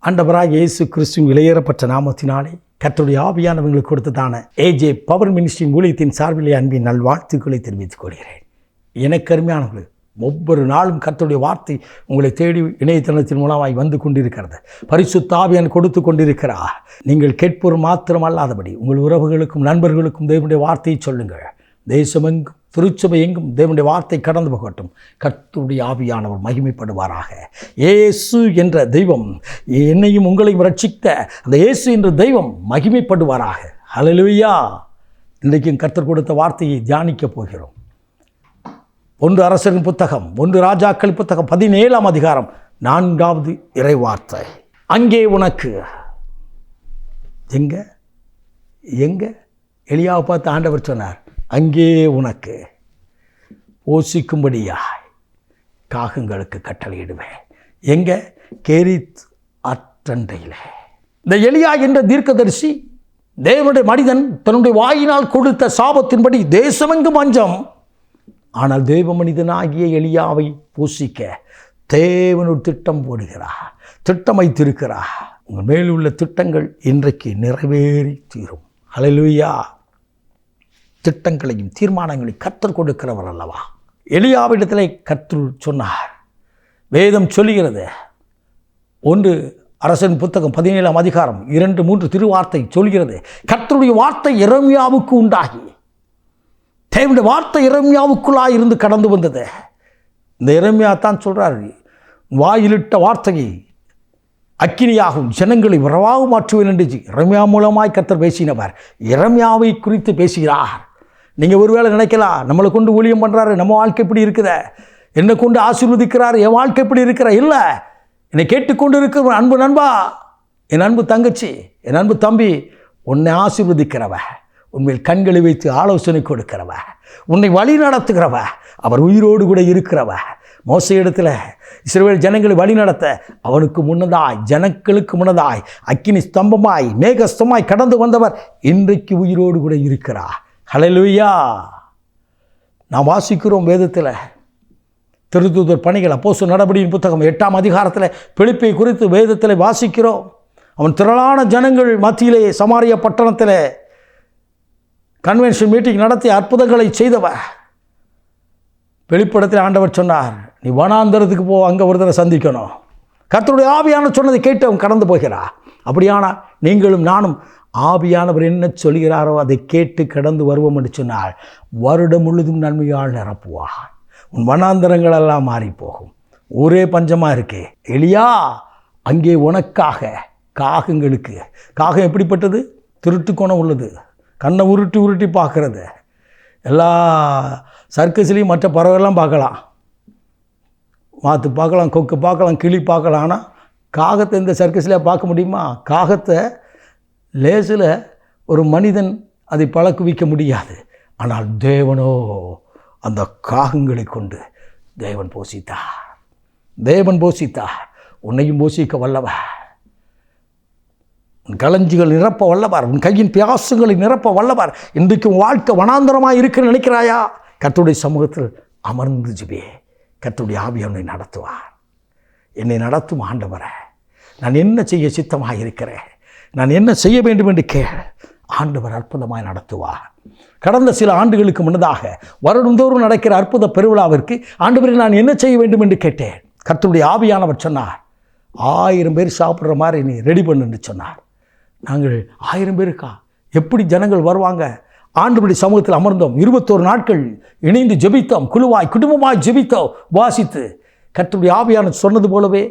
ஆண்டவராக இயேசு கிறிஸ்துவின் விலையேறப்பட்ட நாமத்தினாலே கர்த்தருடைய ஆவியானவர்களுக்கு கொடுத்ததான ஏஜே பவர் மினிஸ்ட்ரி ஊழியத்தின் சார்பிலே அன்பின் நல்வாழ்த்துக்களை தெரிவித்துக் கொள்கிறேன். எனக்கு அருமையானவர்கள், ஒவ்வொரு நாளும் கர்த்தருடைய வார்த்தை உங்களை தேடி இணையதளத்தின் மூலமாய் வந்து கொண்டிருக்கிறது. பரிசுத்த ஆவியான் கொடுத்து கொண்டிருக்கிறார். நீங்கள் கேட்போர் மாத்திரமல்லாதபடி உங்கள் உறவுகளுக்கும் நண்பர்களுக்கும் தேவனுடைய வார்த்தையை சொல்லுங்கள். தேசமெங்கும் திருச்சபை எங்கும் தேவனுடைய வார்த்தை கடந்து போகட்டும். கர்த்தருடைய ஆவியானவர் மகிமைப்படுவாராக. இயேசு என்ற தெய்வம் என்னையும் உங்களையும் ரட்சித்த அந்த இயேசு என்ற தெய்வம் மகிமைப்படுவாராக. ஹல்லேலூயா. இன்றைக்கும் கர்த்தர் கொடுத்த வார்த்தையை தியானிக்கப் போகிறோம். 1 அரசரின் புத்தகம் 1 ராஜாக்கள் புத்தகம் 17ஆம் அதிகாரம் 4வது இறைவார்த்தை. அங்கே உனக்கு எங்க எலியாவை பார்த்து ஆண்டவர் சொன்னார், அங்கே உனக்கு போஷிக்கும்படியாய் காகங்களுக்கு கட்டளையிடுவேன். எங்க? கேரித் ஆற்றண்டையில். இந்த எலியா என்ற தீர்க்கதரிசி தேவனுடைய மனிதன் தன்னுடைய வாயினால் கொடுத்த சாபத்தின்படி தேசமெங்கும் பஞ்சம். ஆனால் தேவ மனிதனாகிய எலியாவை போஷிக்க தேவன் ஒரு திட்டம் போடுகிறார், திட்டம் வைத்திருக்கிறார். உங்கள் மேலுள்ள திட்டங்கள் இன்றைக்கு நிறைவேறி தீரும். ஹல்லேலூயா. திட்டங்களையும் தீர்மானங்களையும் கர்த்தர் கொடுக்கிறவர் அல்லவா. எலியாவிடத்தில் கர்த்தர் சொன்னார். வேதம் சொல்லுகிறது, 1 அரசன் புத்தகம் 17ஆம் அதிகாரம் 2-3 திருவார்த்தை சொல்கிறது, கர்த்தருடைய வார்த்தை எரேமியாவுக்கு உண்டாகி, தேவனுடைய வார்த்தை எரேமியாவுக்குள்ளாக இருந்து கடந்து வந்தது. இந்த எரேமியா தான் சொல்கிறார், வாயிலிட்ட வார்த்தையை அக்கினியாகும் ஜனங்களை வரவாக மாற்றுவேன் என்று எரேமியா மூலமாய் கர்த்தர் பேசினவர். எரேமியாவை குறித்து பேசுகிறார். நீங்கள் ஒருவேளை நினைக்கலாம், நம்மளை கொண்டு ஊழியம் பண்ணுறாரு, நம்ம வாழ்க்கை எப்படி இருக்குத, என்னை கொண்டு ஆசீர்வதிக்கிறார், என் வாழ்க்கை எப்படி இருக்கிற. இல்லை, என்னை கேட்டுக்கொண்டு இருக்கிற அன்பு நண்பா, என் அன்பு தங்கச்சி, என் அன்பு தம்பி, உன்னை ஆசீர்வதிக்கிறவ, உண்மையில் கண்களை வைத்து ஆலோசனை கொடுக்கிறவ, உன்னை வழி நடத்துகிறவ, அவர் உயிரோடு கூட இருக்கிறவ. மோசே இடத்துல இஸ்ரவேல் ஜனங்களை வழி நடத்த அவனுக்கு முன்னதாய், ஜனங்களுக்கு முன்னதாய் அக்கினி ஸ்தம்பமாய் மேகஸ்தமாய் கடந்து வந்தவர் இன்றைக்கு உயிரோடு கூட இருக்கிறார். ஹல்லேலூயா. நாம் வாசிக்கிறோம் வேதத்தில் திருத்தூதர் பணிகள் அப்போஸ்தலர் நடபடியின் புத்தகம் 8ஆம் அதிகாரத்தில் பிலிப்பை குறித்து வேதத்தில் வாசிக்கிறோம். அவன் திரளான ஜனங்கள் மத்தியிலே சமாரியா பட்டணத்தில் கன்வென்ஷன் மீட்டிங் நடத்தி அற்புதங்களை செய்தவர். வெளிப்படத்தில் ஆண்டவர் சொன்னார், நீ வனாந்தரத்துக்கு போ, அங்கே ஒருத்தரை சந்திக்கணும். கர்த்தருடைய ஆவியான சொன்னதை கேட்டு அவன் கடந்து போகிறார். அப்படியானால் நீங்களும் நானும் ஆவியானவர் என்ன சொல்கிறாரோ அதை கேட்டு கடந்து வருவோம் என்று சொன்னால் வருடம் முழுதும் நன்மையால் நிரப்புவார். உன் வனாந்தரங்களெல்லாம் மாறி போகும். ஒரே பஞ்சமாக இருக்கே. எலியா, அங்கே உனக்காக காகங்களுக்கு, காகம் எப்படிப்பட்டது? திருட்டு கோணம் உள்ளது, கண்ணை உருட்டி உருட்டி பார்க்குறது. எல்லா சர்க்கஸ்லேயும் மற்ற பறவைலாம் பார்க்கலாம், மாற்று பார்க்கலாம், கொக்கு பார்க்கலாம், கிளி பார்க்கலாம். ஆனால் காகத்தை இந்த சர்க்கஸ்லேயே பார்க்க முடியுமா? காகத்தை லேசில் ஒரு மனிதன் அதை பழக்குவிக்க முடியாது. ஆனால் தேவனோ அந்த காகங்களை கொண்டு தேவன் போஷித்தார். தேவன் போஷித்தார். உன்னையும் போஷிக்க வல்லவர். உன் களஞ்சிகள் நிரப்ப வல்லவர். உன் கையின் பியாசுகளை நிரப்ப வல்லவர். இன்றைக்கும் வாழ்க்கை வனாந்தரமாக இருக்குன்னு நினைக்கிறாயா? கர்த்தருடைய சமூகத்தில் அமர்ந்து ஜெபி. கர்த்தருடைய ஆவியானவரை நடத்துவார். என்னை நடத்தும் ஆண்டவரை, நான் என்ன செய்ய சித்தமாக இருக்கிறேன், நான் என்ன செய்ய வேண்டும் என்று கேள். ஆண்டவர் அற்புதமாய் நடத்துவார். கடந்த சில ஆண்டுகளுக்கு முன்னதாக வருடந்தோறும் நடக்கிற அற்புத பெருவிழாவிற்கு ஆண்டவரை நான் என்ன செய்ய வேண்டும் என்று கேட்டேன். கர்த்தருடைய ஆவியானவர் சொன்னார், 1000 பேர் சாப்பிட்ற மாதிரி நீ ரெடி பண்ணுன்னு சொன்னார். நாங்கள் 1000 பேருக்கா? எப்படி ஜனங்கள் வருவாங்க? ஆண்டவருடைய சமூகத்தில் அமர்ந்தோம். 21 நாட்கள் இணைந்து ஜெபித்தோம். குழுவாய் குடும்பமாய் ஜெபித்தோம். வாசித்து கர்த்தருடைய ஆவியானவர் சொன்னது போலவே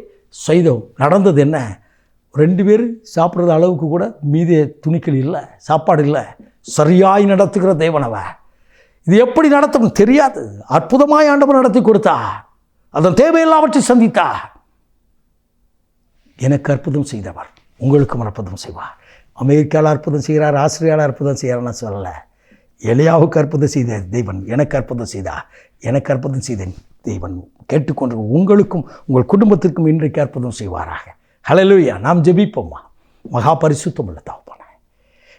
செய்தோம். நடந்தது என்ன? 2 பேர் சாப்பிட்றது அளவுக்கு கூட மீதே துணிக்கள் இல்லை, சாப்பாடு இல்லை. சரியாய் நடத்துகிற தேவனவ. இது எப்படி நடத்தும் தெரியாது. அற்புதமாய் ஆண்டவர் நடத்தி கொடுத்தார். அதன் தேவையெல்லாவற்றை சந்தித்தார். எனக்கு அற்புதம் செய்தவர் உங்களுக்கும் அற்புதம் செய்வார். அமெரிக்காவில் அற்புதம் செய்கிறார், ஆஸ்திரேலியாவில் அற்புதம் செய்கிறார். நான் சொல்லலை. எலியாவுக்கு அற்புதம் செய்த தேவன் எனக்கு அற்புதம் செய்தார். எனக்கு அற்புதம் செய்த தேவன் கேட்டுக்கொண்டு உங்களுக்கும் உங்கள் குடும்பத்திற்கும் இன்றைக்கு அற்புதம் செய்வாராக. ஹல்லேலூயா. நாம் ஜெபிப்போம்மா. மகா பரிசுத்தம் உள்ள தகப்பனே,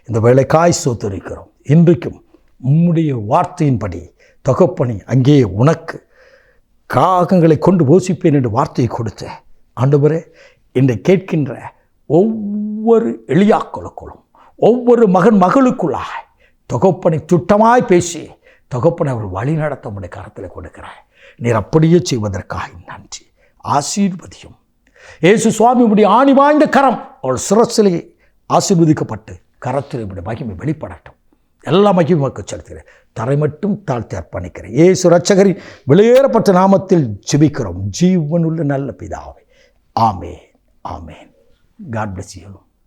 இந்த வேளைக்காய் ஸ்தோத்திரிக்கிறோம். இன்றைக்கும் உம்முடைய வார்த்தையின்படி தகப்பனே, அங்கே உனக்கு காகங்களை கொண்டு போஷிப்பேன் என்று வார்த்தையை கொடுத்த ஆண்டவரே, இன்றை கேட்கின்ற ஒவ்வொரு எளியாக்களுக்குள்ளும் ஒவ்வொரு மகன் மகளுக்குள்ளாய் தகப்பனை திட்டமாய் பேசி தகப்பனை அவர் வழி நடத்த உடைய கரத்தில் கொடுக்கிறார். நீர் அப்படியே செய்வதற்காக நன்றி. ஆசீர்வதியும் இயேசு சுவாமியுடைய ஆணி வாய்ந்த கரம் அவள் சிரசிலே ஆசீர்வதிக்கப்பட்டு கரத்தில் இப்படி மகிமை வெளிப்படட்டும். எல்லா மகிமைக்கு செலுத்துகிறேன். தரை மட்டும் தாழ்த்தி அர்ப்பணிக்கிறேன். இயேசு இரட்சகரின் வெளியேறப்பட்ட நாமத்தில் ஜெபிக்கிறோம் ஜீவனுள்ள நல்ல பிதாவே. ஆமென். ஆமென். God bless you.